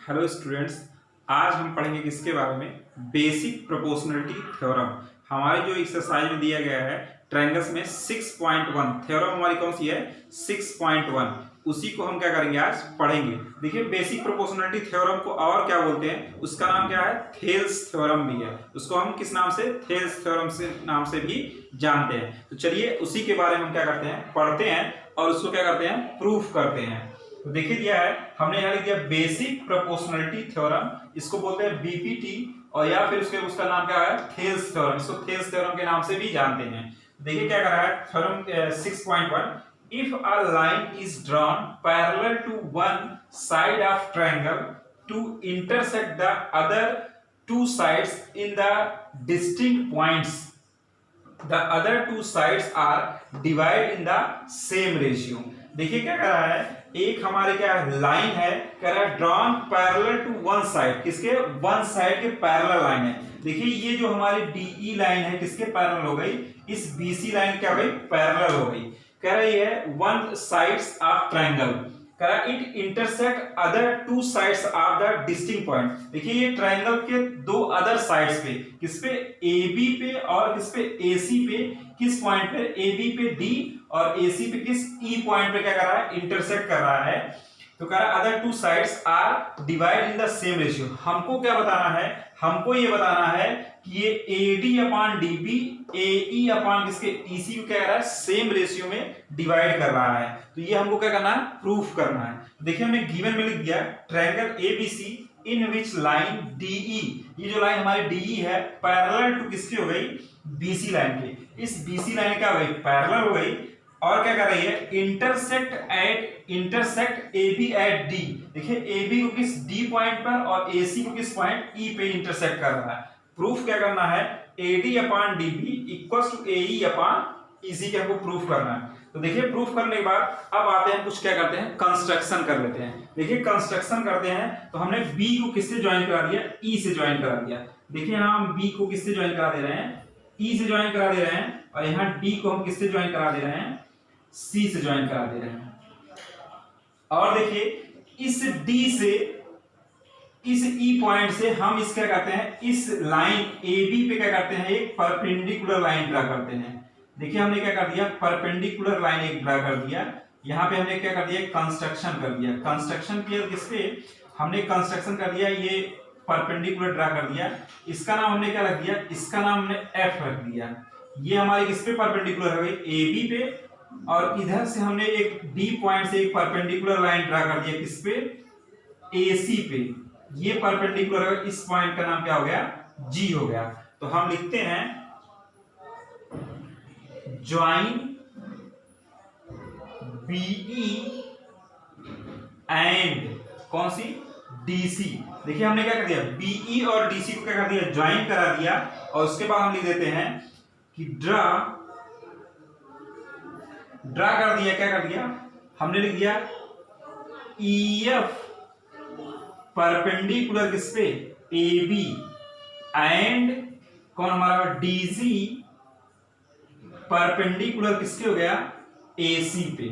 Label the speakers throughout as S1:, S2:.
S1: Hello students, आज हम पढ़ेंगे किसके बारे में। Basic proportionality theorem. हमारी जो एक्सरसाइज में दिया गया है ट्रायंगल्स में 6.1 थ्योरम हमारी कौन सी है 6.1, उसी को हम क्या करेंगे आज पढ़ेंगे। देखिए बेसिक प्रोपोर्शनलिटी थ्योरम को और क्या बोलते हैं, उसका नाम क्या है थेल्स थ्योरम भी है। उसको हम किस नाम से थेल्स थ्योरम से नाम से भी जानते हैं। तो चलिए उसी के बारे में हम क्या करते हैं पढ़ते हैं और उसको क्या करते हैं प्रूफ करते हैं। तो देखिए दिया है हमने यहाँ लिख दिया बेसिक प्रोपोर्शनलिटी थ्योरम, इसको बोलते हैं बीपीटी और या फिर उसका नाम क्या है थेल्स थ्योरम, इसको थेल्स थ्योरम के नाम से भी जानते हैं। देखिए क्या कर रहा है theorem 6.1, if a line is drawn parallel to one side of triangle to intersect the other two sides in the distinct points, the other two sides are divided in the same ratio। देखिए क्या कह रहा है, एक हमारे क्या line है, कह रहा है drawn parallel to one side, किसके वन साइड के पैरेलल लाइन है। देखिए ये जो हमारी डीई लाइन है किसके पैरेलल हो गई, इस बीसी लाइन क्या हो गई पैरेलल हो गई। कह रही है one sides of triangle, it intersect other two sides of the distinct point. देखिए ये ट्रायंगल के दो अदर साइड्स पे, किस पे ए बी पे और किस पे ए सी पे, किस पॉइंट पे ए बी पे डी और ए सी पे किस ई पॉइंट पे क्या कर रहा है इंटरसेक्ट कर रहा है। तो कह रहा है other two sides are divide in the same ratio. हमको क्या बताना है, हमको ये बताना है कि ये AD upon DB AE upon किसके EC को क्या कर रहा है सेम रेशियो में डिवाइड कर रहा है। तो ये हमको क्या करना है प्रूफ करना है। देखिए हमने गिवन में लिख दिया triangle ABC in which line DE, ये जो लाइन हमारी DE है पैरेलल टू किसकी हो गई BC लाइन की, इस BC लाइन क्या हो गई पैरेलल हो गई और क्या कर रही है इंटरसेक्ट AB एट D। देखिए AB को किस D पॉइंट पर और AC को किस पॉइंट E पे इंटरसेक्ट कर रहा है। प्रूफ क्या करना है AD upon DB equals to AE upon EC के हमको प्रूफ करना है। तो देखिए प्रूफ करने के बाद अब आते हैं कुछ क्या करते हैं कंस्ट्रक्शन कर लेते हैं। देखिए कंस्ट्रक्शन करते हैं तो हमने B को किससे ज्वाइन करा दिया E से ज्वाइन करा दिया। देखिए यहाँ हम B को किससे ज्वाइन करा दे रहे हैं E से ज्वाइन करा दे रहे हैं और यहाँ D को हम किससे ज्वाइन करा दे रहे हैं C से ज्वाइन करा दे रहे हैं। और देखिए इस D से इस E पॉइंट से हम इस क्या करते हैं इस लाइन AB पे क्या करते हैं एक परपेंडिकुलर लाइन ड्रा करते हैं। देखिए हमने क्या कर दिया परपेंडिकुलर लाइन एक ड्रा कर दिया। यहाँ पे हमने क्या कर दिया कंस्ट्रक्शन कर दिया। कंस्ट्रक्शन किया किसपे हमने कंस्ट्रक्शन कर दिया ये परपेंडिकुलर ड्रा कर दिया। इसका नाम हमने क्या रख दिया, इसका नाम हमने F रख दिया। ये हमारी किस पे परपेंडिकुलर हो गई AB पे और इधर से हमने एक D पॉइंट से एक परपेंडिकुलर लाइन ड्रा कर दिया किस पे AC पे। ये परपेंडिकुलर है, इस पॉइंट का नाम क्या हो गया G हो गया। तो हम लिखते हैं ज्वाइन BE एंड कौन सी DC। देखिए हमने क्या कर दिया BE और DC को क्या कर दिया ज्वाइन करा दिया और उसके बाद हम लिख देते हैं कि ड्रा कर दिया क्या कर दिया हमने लिख दिया EF परपेंडिकुलर किस पे AB एंड कौन हमारा DG परपेंडिकुलर किसके हो गया AC पे।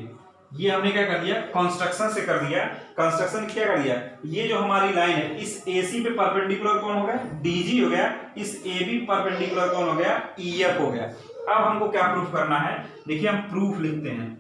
S1: ये हमने क्या कर दिया कंस्ट्रक्शन से कर दिया। कंस्ट्रक्शन क्या कर दिया ये जो हमारी लाइन है इस AC पे परपेंडिकुलर कौन हो गया DG हो गया, इस AB परपेंडिकुलर कौन हो गया EF हो गया। अब हमको क्या प्रूफ करना है, देखिए हम प्रूफ लिखते हैं।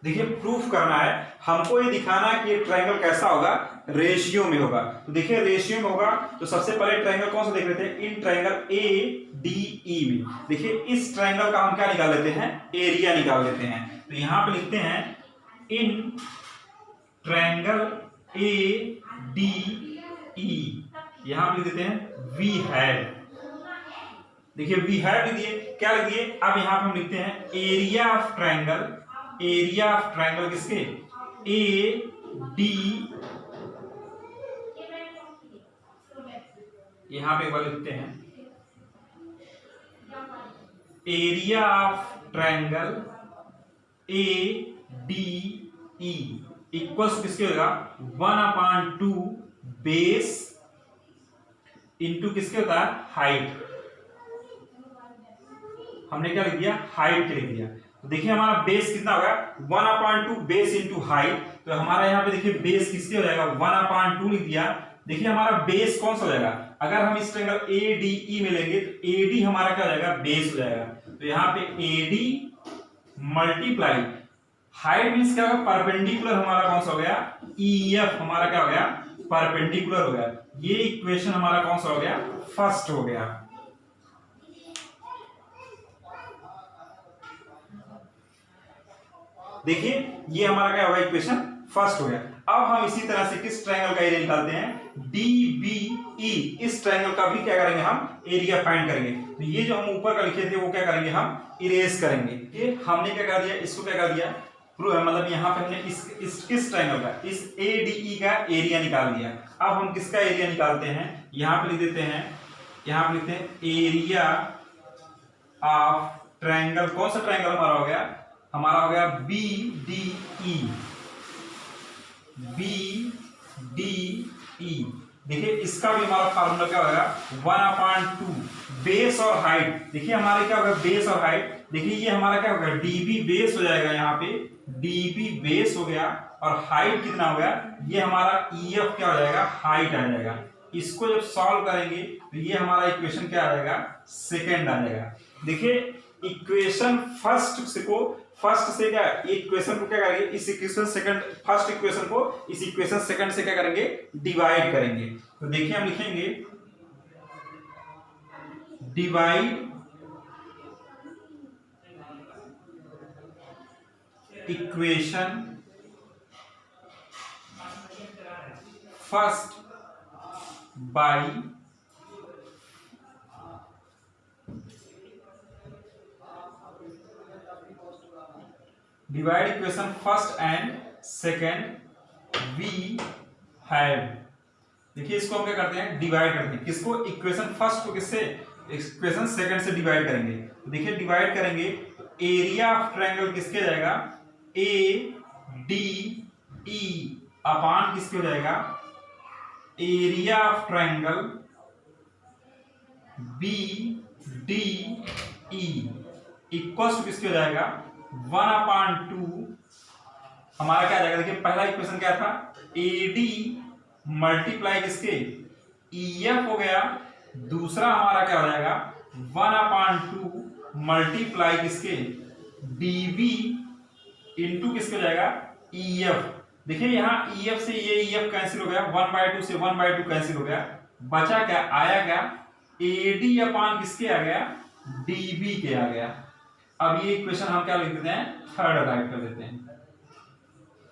S1: देखिए प्रूफ करना है हमको ये दिखाना है कि ये ट्रायंगल कैसा होगा रेशियो में होगा। तो देखिए रेशियो में होगा तो सबसे पहले ट्रायंगल कौन सा देख लेते हैं इन ट्रायंगल ADE में। देखिए इस ट्रायंगल का हम क्या निकाल लेते हैं एरिया निकाल लेते हैं। तो यहां पे लिखते हैं इन ट्रायंगल ADE, यहां पे लिख देते हैं वी हैड। देखिए वी हैड लिख दिए, क्या लिख दिए अब यहां पे हम लिखते हैं एरिया ऑफ ट्रायंगल किसके AD, यहां पे एक बार लिखते हैं area of triangle ADE equals किसके होगा 1/2 बेस इंटू किसके होता है हाइट। हमने क्या लिख दिया हाइट के लिख दिया। तो देखिए हमारा बेस कितना होगा 1/2 बेस इंटू हाइट। तो हमारा यहाँ पे देखिए बेस किसके हो जाएगा 1/2 लिख दिया। देखिए हमारा बेस कौन सा हो जाएगा, अगर हम इस ट्रायंगल ADE में लेंगे तो AD हमारा क्या हो जाएगा, बेस हो जाएगा। तो यहाँ पे AD मल्टीप्लाई हाइट मींस क्या होगा, परपेंडिकुलर हमारा कौन सा हो गया, EF हमारा क्या हो गया, परपेंडिकुलर हो गया। ये इक्वेशन हमारा कौन सा हो गया, फर्स्ट हो गया। देखिए ये हमारा क्या होगा, इक्वेशन फर्स्ट हो गया। अब हम इसी तरह से किस ट्रायंगल का एरिया निकालते हैं, DBE, इस ट्रायंगल का भी क्या करेंगे, हम एरिया फाइंड करेंगे। तो ये जो हम ऊपर का लिखे थे वो क्या करेंगे, हम इरेज करेंगे। ये हमने क्या कर दिया, इसको क्या कर दिया, मतलब यहाँ पे हमने किस ट्रायंगल का, इस ADE का एरिया निकाल दिया। अब हम किसका एरिया निकालते हैं, यहाँ पे लिख देते हैं, यहाँ पे लिखते हैं एरिया ऑफ ट्रायंगल। कौन सा ट्रायंगल हमारा हो गया, हमारा हो गया BDE। BDE देखिए इसका भी हमारा फार्मूला क्या होगा, 1/2 बेस और हाइट। देखिए हमारे क्या होगा, बेस और हाइट। देखिए ये हमारा क्या होगा, DB बेस हो जाएगा, यहाँ पे DB बेस हो गया, और हाइट कितना हो गया, ये हमारा EF क्या हो जाएगा, हाइट आ जाएगा। इसको जब सॉल्व करेंगे तो ये हमारा इक्वेशन क्या आ जाएगा, सेकंड आ जाएगा। देखिए इक्वेशन फर्स्ट से क्या, इक्वेशन को क्या करेंगे, इस इक्वेशन सेकंड, फर्स्ट इक्वेशन को इस इक्वेशन सेकंड से क्या करेंगे, डिवाइड करेंगे। तो देखिए हम लिखेंगे divide equation first by divide equation first and second we have. देखिए इसको हम क्या करते हैं, डिवाइड करते हैं, किसको, इक्वेशन फर्स्ट को किससे, इक्वेशन सेकंड से डिवाइड करेंगे। तो देखिए डिवाइड करेंगे तो एरिया ऑफ ट्रायंगल किसके जाएगा, ADE अपान किसके हो जाएगा, area of triangle BDE equals to किसके हो जाएगा, 1/2 हमारा क्या आ जाएगा। देखिए पहला इक्वेशन क्या था, AD मल्टीप्लाई किसके, EF हो गया। दूसरा हमारा क्या हो जाएगा, 1/2 मल्टीप्लाई किसके, DB इंटू किसके हो जाएगा, EF। देखिए यहाँ EF से ये EF कैंसिल हो गया, 1/2 से 1/2 कैंसिल हो गया, बचा क्या, आया क्या, AD अपान किसके आ गया, DB के आ गया। अब ये इक्वेशन हम क्या लिख देते हैं, थर्ड राइट कर देते हैं।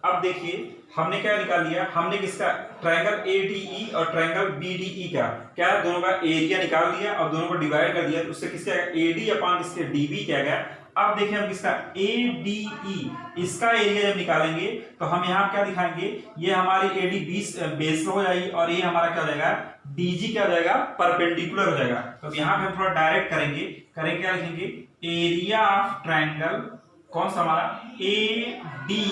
S1: अब देखिए हमने क्या निकाल लिया, हमने किसका, ट्रायंगल ADE और ट्रायंगल BDE का क्या, दोनों का एरिया निकाल लिया और दोनों को डिवाइड कर दिया। तो उससे किसके आएगा, AD अपान किसके, DB क्या गया। अब देखिए हम किसका, ADE इसका एरिया जब निकालेंगे तो हम यहाँ क्या दिखाएंगे, ये हमारी AD बेस हो जाएगी और ये हमारा क्या हो जाएगा, DG क्या हो जाएगा, परपेंडिकुलर हो जाएगा। तो यहाँ पे हम थोड़ा डायरेक्ट करेंगे क्या लिखेंगे, एरिया ऑफ ट्रायंगल कौन सा हमारा, ADE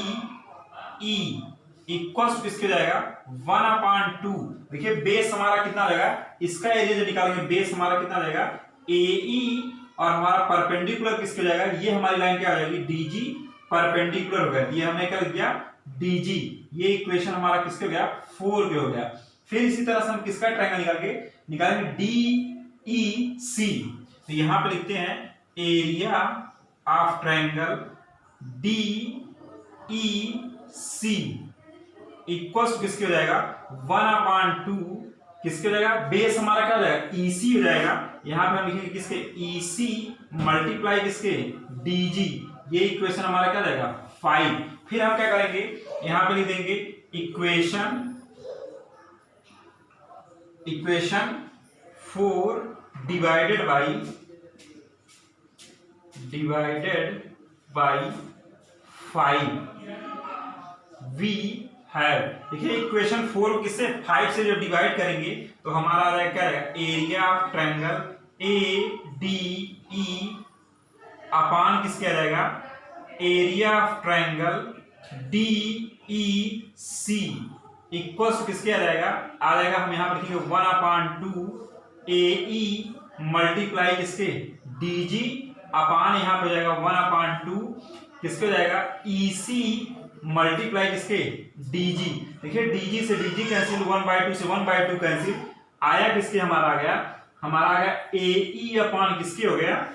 S1: इक्वल्स किसके जाएगा, 1/2। देखिए बेस हमारा कितना आ जाएगा, इसका एरिया जब निकालेंगे बेस हमारा कितना आ जाएगा, AE और हमारा परपेंडिकुलर किसके जाएगा, ये हमारी लाइन क्या आ जाएगी, DG परपेंडिकुलर हो गया। ये हमने क्या लिख दिया, DG। ये इक्वेशन हमारा किसके हो गया, 4 के हो गया। फिर इसी तरह से हम किसका ट्रायंगल निकालेंगे DEC। तो यहां पे लिखते हैं area of triangle DEC equals किसके हो जाएगा, 1/2 किसके हो जाएगा, बेस हमारा क्या हो जाएगा, EC हो जाएगा। यहां पे हम लिखेंगे किसके, EC मल्टीप्लाई किसके, DG। ये इक्वेशन हमारा क्या जाएगा, 5। फिर हम क्या करेंगे, यहां पे लिख देंगे equation 4 divided by 5 we have. देखिए इक्वेशन 4 किससे, 5 से जब डिवाइड करेंगे तो हमारा आ जाएगा क्या आएगा, एरिया ऑफ ट्रायंगल ADE अपान किसके आ जाएगा, area of triangle DEC equals किसके आ जाएगा, हम यहां पर लिखेंगे 1/2 AE मल्टीप्लाई किसके, DG अपान यहां पे हो जाएगा 1/2 किसके हो जाएगा, EC मल्टीप्लाई किसके, डीजी। देखिए डीजी से डीजी कैंसिल, 1/2 से 1/2 कैंसिल, आया किसके, हमारा आ गया एई अपॉन किसके हो गया,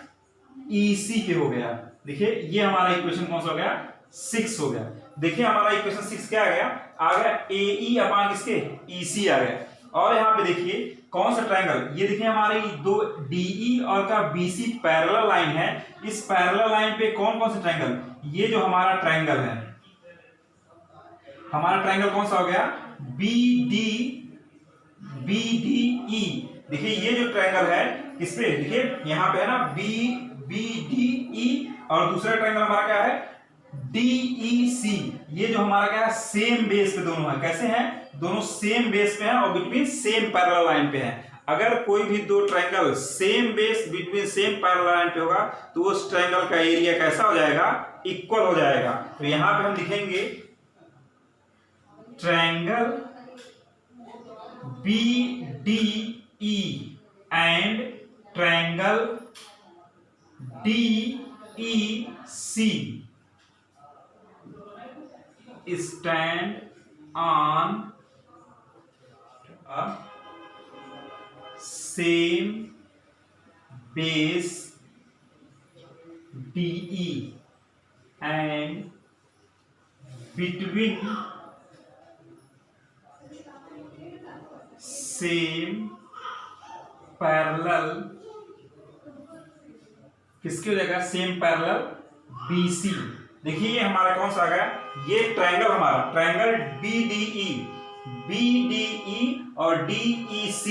S1: ईसी के हो गया। देखिए ये हमारा इक्वेशन कौन सा हो गया, 6 हो गया। देखिए हमारा इक्वेशन 6 क्या आ गया एई अपॉन किसके, ईसी आ गया। और यहाँ पे देखिए कौन सा ट्रायंगल, ये देखिए हमारे दो डीई और का बीसी पैरेलल लाइन है। इस पैरेलल लाइन पे कौन कौन सा ट्रायंगल, ये जो हमारा ट्रायंगल है, हमारा ट्रायंगल कौन सा हो गया, बीडीई। देखिए ये जो ट्रायंगल है इस पे, देखिए यहाँ पे है ना बीडीई, और दूसरा ट्रायंगल हमारा क्या है, डीईसी। ये जो हमारा क्या है, सेम बेस पे दोनों है। कैसे हैं, दोनों सेम बेस पे हैं और बिटवीन सेम पैरेलल लाइन पे हैं। अगर कोई भी दो triangle same base between same parallel line पे होगा तो उस ट्रायंगल का एरिया कैसा हो जाएगा, इक्वल हो जाएगा। तो यहां पे हम लिखेंगे triangle BDE and triangle DEC stand on a same base DE and between same parallel किसके हो जाएगा, सेम पैरेलल BC। देखिए ये हमारा कौन सा आ गया, ये ट्रायंगल हमारा ट्रायंगल BDE और DEC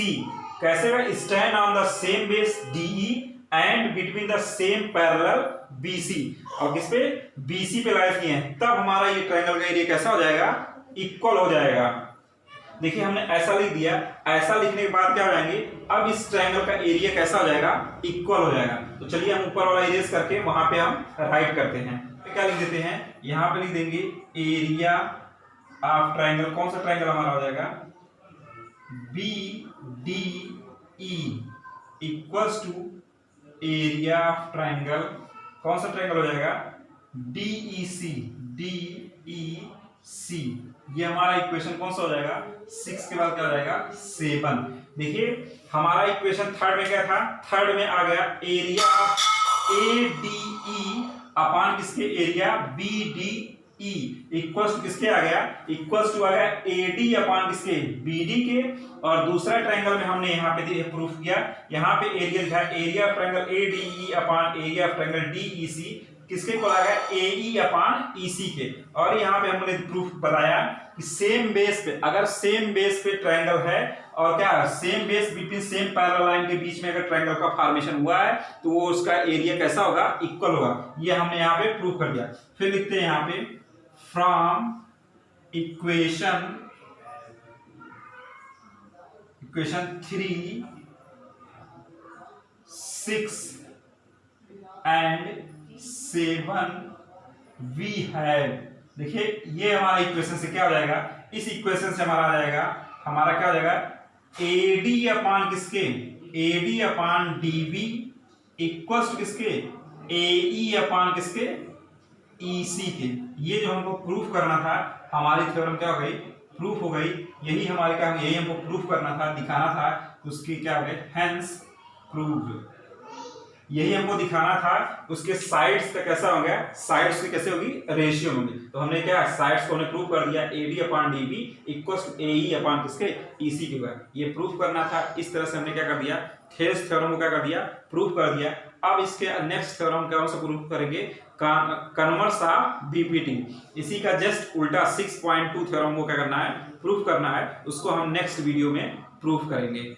S1: कैसे है, stand on the same base DE and between the same parallel BC। और किस पे, BC पे लाइज किए हैं, तब हमारा ये ट्रायंगल का एरिया कैसा हो जाएगा, इक्वल हो जाएगा। देखिए हमने ऐसा लिख दिया, ऐसा लिखने के बाद क्या हो जाएंगे, अब इस ट्रायंगल का एरिया कैसा हो जाएगा, इक्वल हो जाएगा। तो चलिए हम ऊपर वाला इरेज करके वहां पे हम राइट करते हैं। तो क्या लिख देते हैं, यहां पे लिख देंगे एरिया ऑफ ट्रायंगल, कौन सा ट्रायंगल हमारा हो जाएगा, BDE equals to area of triangle, कौन सा ट्रायंगल हो जाएगा, DEC। ये हमारा इक्वेशन कौन सा हो जाएगा, 6 के बाद क्या हो जाएगा, 7। देखिए हमारा इक्वेशन थर्ड में क्या था, थर्ड में आ गया एरिया ऑफ ADE अपॉन किसके, एरिया BDE इक्वल्स टू किसके आ गया, इक्वल्स टू आ गया AD अपॉन किसके, BD के। और दूसरा ट्रायंगल में हमने यहाँ पे प्रूफ किया, यहाँ पे एरिया लिखा है area of triangle ADE upon area of triangle DEC किसके को आ गया, AE अपॉन EC के। और यहाँ पे हमने प्रूफ बताया कि सेम बेस पे, अगर सेम बेस पे ट्रायंगल है और क्या same base between same parallel line के बीच में अगर ट्रायंगल का फॉर्मेशन हुआ है तो वो उसका एरिया कैसा होगा, इक्वल होगा। ये हमने यहाँ पे प्रूफ कर दिया। फिर लिखते हैं यहाँ पे from equation 3, 6 and 7 we have. देखिए ये हमारा इक्वेशन से क्या हो जाएगा, इस इक्वेशन से हमारा आ जाएगा, हमारा क्या हो जाएगा, AD अपॉन किसके, AD upon DB equals to किसके, AE अपॉन किसके, EC के। ये जो हमको प्रूफ करना था, हमारी थ्योरम क्या हो गई, प्रूफ हो गई। यही हमारे क्या, यही हमको प्रूफ करना था, दिखाना था, उसकी क्या हो गई, हेंस प्रूव्ड। यही हमको दिखाना था, उसके साइड्स का कैसा हो गया, साइड्स की कैसे होगी, रेशियो होगी। तो हमने क्या, साइड्स को हमने प्रूव कर दिया, AD upon DB equals to AE upon किसके, EC के। ये प्रूफ करना था। इस तरह से हमने क्या कर दिया, थेल्स थ्योरम को क्या कर दिया, प्रूफ कर दिया। अब इसके नेक्स्ट थ्योरम कौन सा प्रूफ करेंगे, कन्वर्स ऑफ BPT। इसी का जस्ट उल्टा 6.2 थ्योरम को क्या करना है, प्रूफ करना है। उसको हम नेक्स्ट वीडियो में प्रूफ करेंगे।